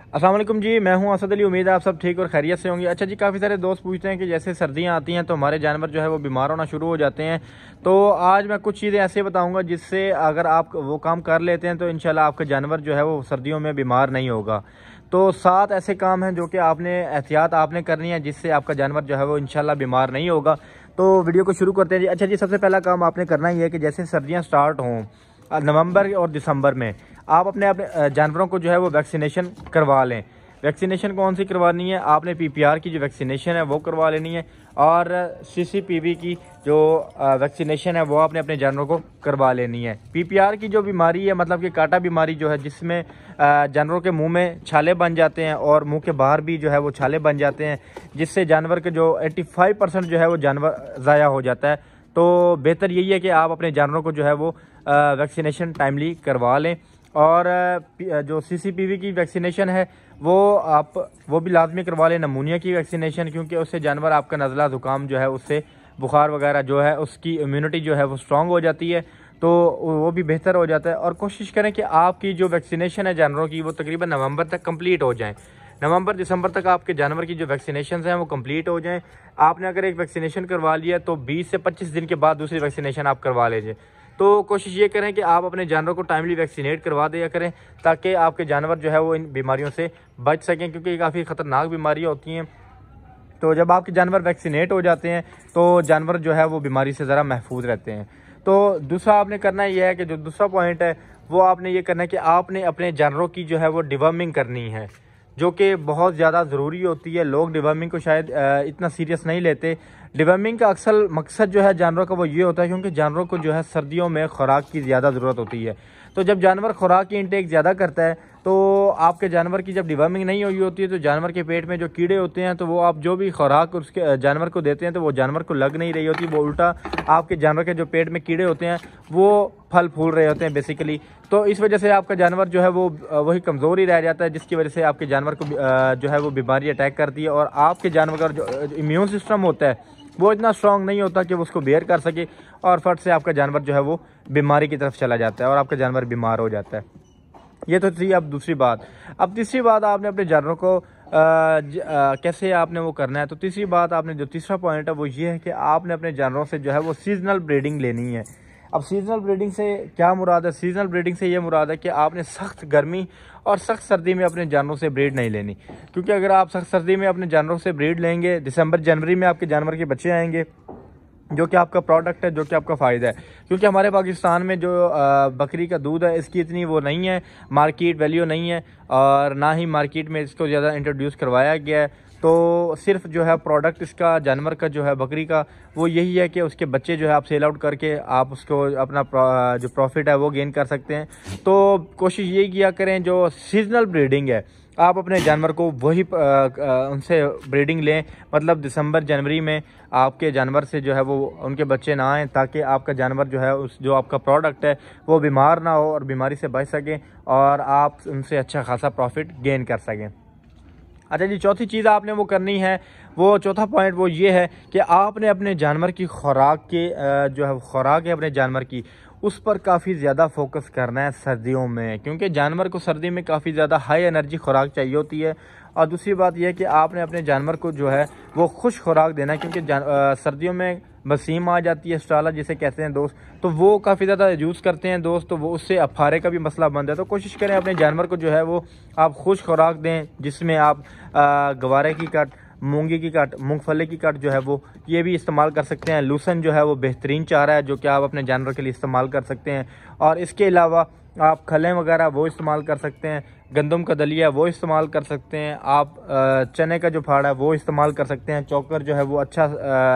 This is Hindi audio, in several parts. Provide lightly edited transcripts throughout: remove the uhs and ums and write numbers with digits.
अस्सलाम वालेकुम जी, मैं हूं असद अली। उम्मीद है आप सब ठीक और खैरियत से होंगे। अच्छा जी, काफ़ी सारे दोस्त पूछते हैं कि जैसे सर्दियां आती हैं तो हमारे जानवर जो है वो बीमार होना शुरू हो जाते हैं। तो आज मैं कुछ चीज़ें ऐसे बताऊंगा जिससे अगर आप वो काम कर लेते हैं तो इंशाल्लाह आपका जानवर जो है वो सर्दियों में बीमार नहीं होगा। तो 7 ऐसे काम हैं जो कि आपने एहतियात आपने करनी है जिससे आपका जानवर जो है वो इंशाल्लाह बीमार नहीं होगा। तो वीडियो को शुरू करते हैं जी। अच्छा जी, सबसे पहला काम आपने करना ही है कि जैसे सर्दियाँ स्टार्ट हों नवंबर और दिसंबर में, आप अपने अपने जानवरों को जो है वो वैक्सीनेशन करवा लें। वैक्सीनेशन कौन सी करवानी है? आपने पीपीआर की जो वैक्सीनेशन है वो करवा लेनी है, और सीसीपीवी की जो वैक्सीनेशन है वो आपने अपने जानवरों को करवा लेनी है। पीपीआर की जो बीमारी है, मतलब कि काटा बीमारी जो है, जिसमें जानवरों के मुंह में छाले बन जाते हैं और मुंह के बाहर भी जो है वो छाले बन जाते हैं, जिससे जानवर के जो 85% जो है वो जानवर ज़ाया हो जाता है। तो बेहतर यही है कि आप अपने जानवरों को जो है वो वैक्सीनेशन टाइमली करवा लें। और जो सीसीपीवी की वैक्सीनेशन है वो भी लाजमी करवा लें। नमूनिया की वैक्सीनेशन, क्योंकि उससे जानवर आपका नज़ला ज़ुकाम जो है उससे बुखार वगैरह जो है उसकी इम्यूनिटी जो है वो स्ट्रॉन्ग हो जाती है, तो वो भी बेहतर हो जाता है। और कोशिश करें कि आपकी जो वैक्सीनेशन है जानवरों की वो तकरीबन नवंबर तक कंप्लीट हो जाए। नवंबर दिसंबर तक आपके जानवर की जो वैक्सीनेशन हैं वो कंप्लीट हो जाएं। आपने अगर एक वैक्सीनेशन करवा लिया तो 20 से 25 दिन के बाद दूसरी वैक्सीनेशन आप करवा लीजिए। तो कोशिश ये करें कि आप अपने जानवर को टाइमली वैक्सीनेट करवा दिया करें, ताकि आपके जानवर जो है वो इन बीमारियों से बच सकें, क्योंकि ये काफ़ी ख़तरनाक बीमारियाँ होती हैं। तो जब आपके जानवर वैक्सीनेट हो जाते हैं तो जानवर जो है वो बीमारी से ज़रा महफूज रहते हैं। तो दूसरा आपने करना यह है कि जो दूसरा पॉइंट है वो आपने ये करना है कि आपने अपने जानवरों की जो है वो डिवर्मिंग करनी है, जो कि बहुत ज़्यादा ज़रूरी होती है। लोग डिवर्मिंग को शायद इतना सीरियस नहीं लेते। डिवर्मिंग का अक्सर मकसद जो है जानवरों का वो ये होता है, क्योंकि जानवरों को जो है सर्दियों में खुराक की ज़्यादा ज़रूरत होती है। तो जब जानवर खुराक की इंटेक ज़्यादा करता है तो आपके जानवर की जब डिवर्मिंग नहीं हुई होती है तो जानवर के पेट में जो कीड़े होते हैं, तो वो आप जो भी खुराक उसके जानवर को देते हैं तो वो जानवर को लग नहीं रही होती, वो उल्टा आपके जानवर के जो पेट में कीड़े होते हैं वो फल फूल रहे होते हैं बेसिकली। तो इस वजह से आपका जानवर जो है वो वही कमज़ोर ही रह जाता है, जिसकी वजह से आपके जानवर को जो है वो बीमारी अटैक करती है। और आपके जानवर का जो इम्यून सिस्टम होता है वो इतना स्ट्रांग नहीं होता कि वो उसको बेयर कर सके, और फट से आपका जानवर जो है वो बीमारी की तरफ चला जाता है और आपका जानवर बीमार हो जाता है। ये तो थी अब दूसरी बात। अब तीसरी बात, आपने अपने जानवरों को कैसे आपने वो करना है। तो तीसरी बात, आपने जो तीसरा पॉइंट है वो ये है कि आपने अपने जानवरों से जो है वो सीजनल ब्रीडिंग लेनी है। अब सीजनल ब्रीडिंग से क्या मुराद है? सीजनल ब्रीडिंग से ये मुराद है कि आपने सख्त गर्मी और सख्त सर्दी में अपने जानवरों से ब्रीड नहीं लेनी, क्योंकि अगर आप सख्त सर्दी में अपने जानवरों से ब्रीड लेंगे, दिसंबर जनवरी में आपके जानवर के बच्चे आएंगे, जो कि आपका प्रोडक्ट है, जो कि आपका फ़ायदा है। क्योंकि हमारे पाकिस्तान में जो बकरी का दूध है इसकी इतनी वो नहीं है, मार्केट वैल्यू नहीं है, और ना ही मार्केट में इसको ज़्यादा इंट्रोड्यूस करवाया गया है। तो सिर्फ जो है प्रोडक्ट इसका जानवर का जो है बकरी का वो यही है कि उसके बच्चे जो है आप सेल आउट करके आप उसको अपना जो प्रॉफिट है वो गेन कर सकते हैं। तो कोशिश यही किया करें, जो सीजनल ब्रीडिंग है आप अपने जानवर को वही उनसे ब्रीडिंग लें, मतलब दिसंबर जनवरी में आपके जानवर से जो है वो उनके बच्चे ना आएँ, ताकि आपका जानवर जो है उस जो आपका प्रोडक्ट है वो बीमार ना हो और बीमारी से बच सकें और आप उनसे अच्छा खासा प्रॉफिट गेन कर सकें। अच्छा जी, चौथी चीज़ आपने वो करनी है, वो चौथा पॉइंट वो ये है कि आपने अपने जानवर की खुराक के जो है खुराक है अपने जानवर की, उस पर काफ़ी ज़्यादा फोकस करना है सर्दियों में, क्योंकि जानवर को सर्दी में काफ़ी ज़्यादा हाई एनर्जी खुराक चाहिए होती है। और दूसरी बात यह है कि आपने अपने जानवर को जो है वो खुश खुराक देना है, क्योंकि सर्दियों में बसीम आ जाती है, स्टाला जिसे कहते हैं दोस्त, तो वो काफ़ी ज़्यादा यूज़ करते हैं दोस्त, तो वो उससे अफारे का भी मसला बंद है। तो कोशिश करें अपने जानवर को जो है वो आप खुश खुराक दें, जिसमें आप गवारे की कट, मूंगी की कट, मूंगफली की कट जो है वो ये भी इस्तेमाल कर सकते हैं। लूसन जो है वो बेहतरीन चारा है जो कि आप अपने जानवर के लिए इस्तेमाल कर सकते हैं। और इसके अलावा आप खलें वगैरह वो इस्तेमाल कर सकते हैं, गंदम का दलिया वो इस्तेमाल कर सकते हैं, आप चने का जो फाड़ा है वो इस्तेमाल कर सकते हैं। चोकर जो है वो अच्छा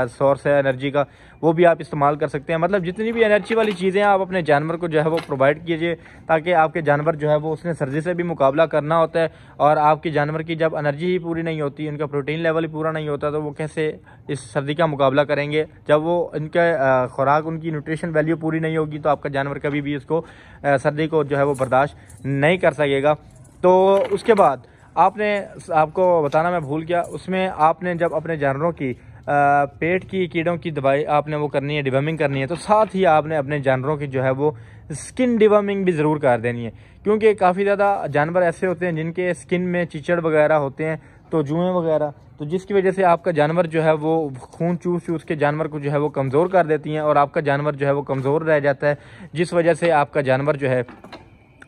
सोर्स है एनर्जी का, वो भी आप इस्तेमाल कर सकते हैं। मतलब जितनी भी एनर्जी वाली चीज़ें आप अपने जानवर को जो है वो प्रोवाइड कीजिए, ताकि आपके जानवर जो है वो उसने सर्दी से भी मुकाबला करना होता है, और आपके जानवर की जब एनर्जी ही पूरी नहीं होती, उनका प्रोटीन लेवल ही पूरा नहीं होता, तो वो कैसे इस सर्दी का मुकाबला करेंगे। जब वो इनका खुराक, उनकी न्यूट्रिशन वैल्यू पूरी नहीं होगी तो आपका जानवर कभी भी उसको सर्दी को जो है वो बर्दाश्त नहीं कर सकेगा। तो उसके बाद आपको बताना मैं भूल गया, उसमें आपने जब अपने जानवरों की पेट की कीड़ों की दवाई आपने वो करनी है, डिवर्मिंग करनी है, तो साथ ही आपने अपने जानवरों की जो है वो स्किन डिवर्मिंग भी ज़रूर कर देनी है। क्योंकि काफ़ी ज़्यादा जानवर ऐसे होते हैं जिनके स्किन में चिचड़ वगैरह होते हैं, तो जुएँ वगैरह, तो जिसकी वजह से आपका जानवर जो है वो खून चूस चूस के जानवर को जो है वो कमज़ोर कर देती हैं और आपका जानवर जो है वो कमज़ोर रह जाता है, जिस वजह से आपका जानवर जो है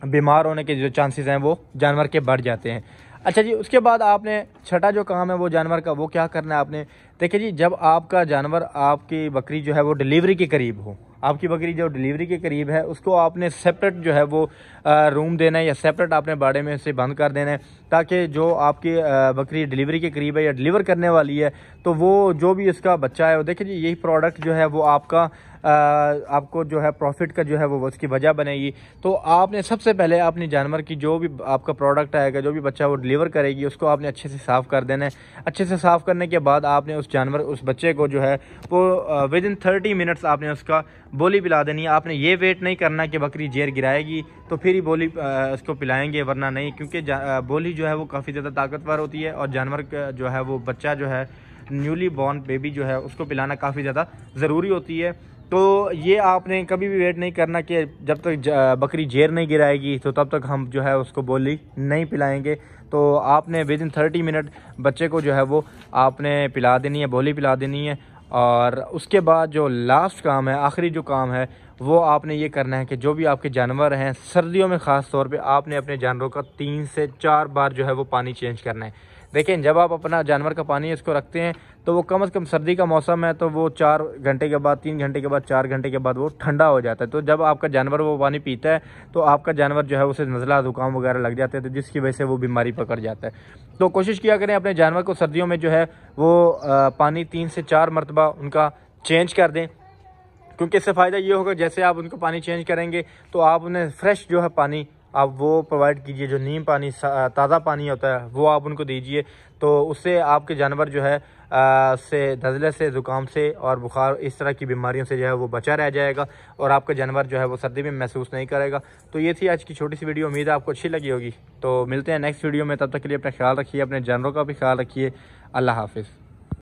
बीमार होने के जो चांसेस हैं वो जानवर के बढ़ जाते हैं। अच्छा जी, उसके बाद आपने छठा जो काम है वो जानवर का वो क्या करना है आपने, देखिए जी, जब आपका जानवर, आपकी बकरी जो है वो डिलीवरी के करीब हो, आपकी बकरी जो डिलीवरी के करीब है उसको आपने सेपरेट जो है वो रूम देना है या सेपरेट आपने बाड़े में से बंद कर देना है, ताकि जो आपकी बकरी डिलीवरी के करीब है या डिलीवर करने वाली है तो वो जो भी इसका बच्चा है वो, देखिए जी, यही प्रोडक्ट जो है वो आपका आपको जो है प्रॉफिट का जो है वो उसकी वजह बनेगी। तो आपने सबसे पहले अपने जानवर की जो भी आपका प्रोडक्ट आएगा, जो भी बच्चा वो डिलीवर करेगी, उसको आपने अच्छे से साफ़ कर देना है। अच्छे से साफ़ करने के बाद आपने उस जानवर, उस बच्चे को जो है वो विदिन 30 मिनट्स आपने उसका बोली पिला देनी है। आपने ये वेट नहीं करना कि बकरी जेर गिराएगी तो फिर ही बोली उसको पिलाएंगे, वरना नहीं, क्योंकि बोली जो है वो काफ़ी ज़्यादा ताकतवर होती है और जानवर का जो है वो बच्चा जो है न्यूली बॉर्न बेबी जो है उसको पिलाना काफ़ी ज़्यादा ज़रूरी होती है। तो ये आपने कभी भी वेट नहीं करना कि जब तक बकरी जेर नहीं गिराएगी तो तब तक हम जो है उसको बोली नहीं पिलाएंगे। तो आपने विदिन 30 मिनट बच्चे को जो है वो आपने पिला देनी है, बोली पिला देनी है। और उसके बाद जो लास्ट काम है, आखिरी जो काम है, वो आपने ये करना है कि जो भी आपके जानवर हैं, सर्दियों में ख़ास तौर पे आपने अपने जानवरों का 3 से 4 बार जो है वो पानी चेंज करना है। देखिए, जब आप अपना जानवर का पानी इसको रखते हैं तो वो कम से कम, सर्दी का मौसम है तो वो 4 घंटे के बाद, 3 घंटे के बाद, 4 घंटे के बाद वो ठंडा हो जाता है। तो जब आपका जानवर वो पानी पीता है तो आपका जानवर जो है उसे नज़ला, जुकाम वगैरह लग जाते हैं, तो जिसकी वजह से वो बीमारी पकड़ जाता है। तो कोशिश किया करें अपने जानवर को सर्दियों में जो है वो पानी 3 से 4 मरतबा उनका चेंज कर दें, क्योंकि इससे फ़ायदा ये होगा, जैसे आप उनको पानी चेंज करेंगे तो आप उन्हें फ्रेश जो है पानी आप वो प्रोवाइड कीजिए, जो नीम पानी, ताज़ा पानी होता है वो आप उनको दीजिए। तो उससे आपके जानवर जो है से नज़ले से, ज़ुकाम से और बुखार, इस तरह की बीमारियों से जो है वो बचा रह जाएगा और आपका जानवर जो है वो सर्दी में महसूस नहीं करेगा। तो ये थी आज की छोटी सी वीडियो, उम्मीद है आपको अच्छी लगी होगी। तो मिलते हैं नेक्स्ट वीडियो में, तब तक के लिए अपना ख्याल रखिए, अपने जानवरों का भी ख्याल रखिए। अल्लाह हाफिज़।